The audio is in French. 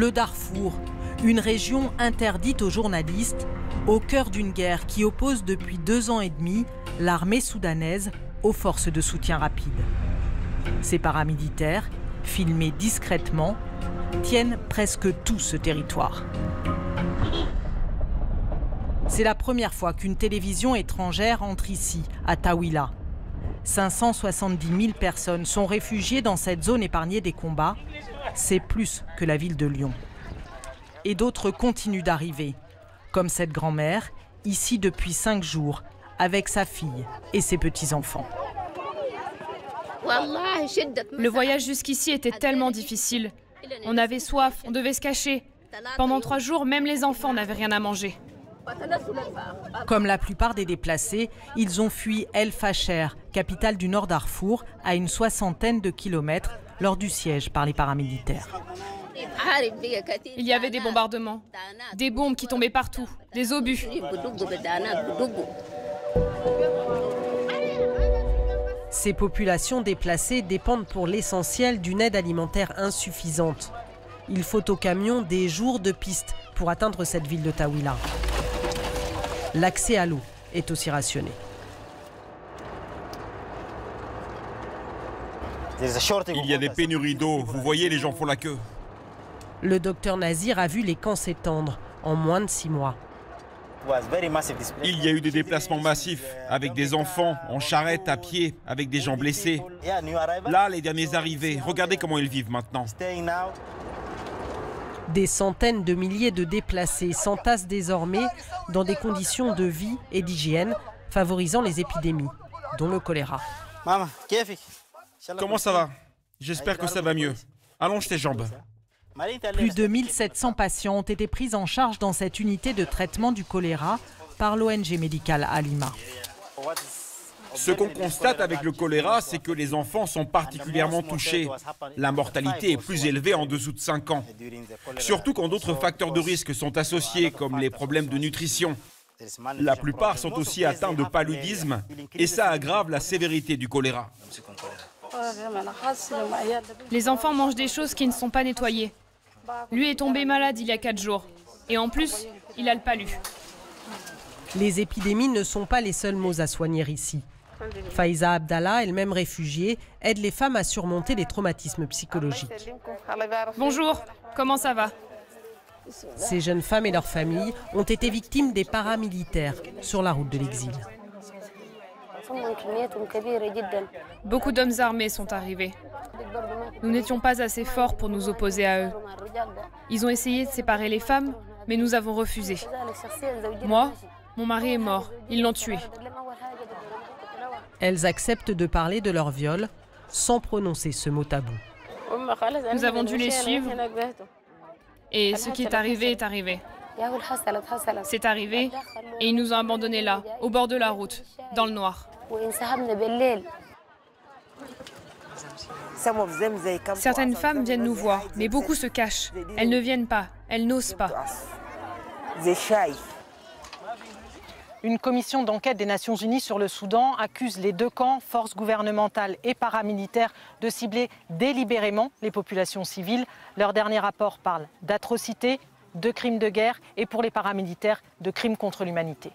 Le Darfour, une région interdite aux journalistes, au cœur d'une guerre qui oppose depuis 2 ans et demi l'armée soudanaise aux forces de soutien rapide. Ces paramilitaires, filmés discrètement, tiennent presque tout ce territoire. C'est la première fois qu'une télévision étrangère entre ici, à Taouila. 570 000 personnes sont réfugiées dans cette zone épargnée des combats. C'est plus que la ville de Lyon. Et d'autres continuent d'arriver, comme cette grand-mère, ici depuis 5 jours, avec sa fille et ses petits-enfants. Le voyage jusqu'ici était tellement difficile. On avait soif, on devait se cacher. Pendant 3 jours, même les enfants n'avaient rien à manger. Comme la plupart des déplacés, ils ont fui El Fasher, capitale du Nord Darfour, à une 60aine de kilomètres lors du siège par les paramilitaires. Il y avait des bombardements, des bombes qui tombaient partout, des obus. Ces populations déplacées dépendent pour l'essentiel d'une aide alimentaire insuffisante. Il faut au camion des jours de piste pour atteindre cette ville de Taouila. L'accès à l'eau est aussi rationné. Il y a des pénuries d'eau, vous voyez, les gens font la queue. Le docteur Nazir a vu les camps s'étendre en moins de 6 mois. Il y a eu des déplacements massifs, avec des enfants, en charrette, à pied, avec des gens blessés. Là, les derniers arrivés, regardez comment ils vivent maintenant. Des centaines de milliers de déplacés s'entassent désormais dans des conditions de vie et d'hygiène favorisant les épidémies, dont le choléra. Comment ça va? J'espère que ça va mieux. Allonge tes jambes. Plus de 1700 patients ont été pris en charge dans cette unité de traitement du choléra par l'ONG médicale Alima. Ce qu'on constate avec le choléra, c'est que les enfants sont particulièrement touchés. La mortalité est plus élevée en dessous de 5 ans. Surtout quand d'autres facteurs de risque sont associés, comme les problèmes de nutrition. La plupart sont aussi atteints de paludisme et ça aggrave la sévérité du choléra. Les enfants mangent des choses qui ne sont pas nettoyées. Lui est tombé malade il y a 4 jours. Et en plus, il a le palu. Les épidémies ne sont pas les seuls maux à soigner ici. Faiza Abdallah, elle-même réfugiée, aide les femmes à surmonter les traumatismes psychologiques. Bonjour, comment ça va? Ces jeunes femmes et leurs familles ont été victimes des paramilitaires sur la route de l'exil. Beaucoup d'hommes armés sont arrivés. Nous n'étions pas assez forts pour nous opposer à eux. Ils ont essayé de séparer les femmes, mais nous avons refusé. Moi, mon mari est mort. Ils l'ont tué. Elles acceptent de parler de leur viol sans prononcer ce mot tabou. Nous avons dû les suivre. Et ce qui est arrivé est arrivé. C'est arrivé et ils nous ont abandonnés là, au bord de la route, dans le noir. Certaines femmes viennent nous voir, mais beaucoup se cachent. Elles ne viennent pas, elles n'osent pas. Une commission d'enquête des Nations Unies sur le Soudan accuse les 2 camps, forces gouvernementales et paramilitaires, de cibler délibérément les populations civiles. Leur dernier rapport parle d'atrocités, de crimes de guerre et pour les paramilitaires, de crimes contre l'humanité.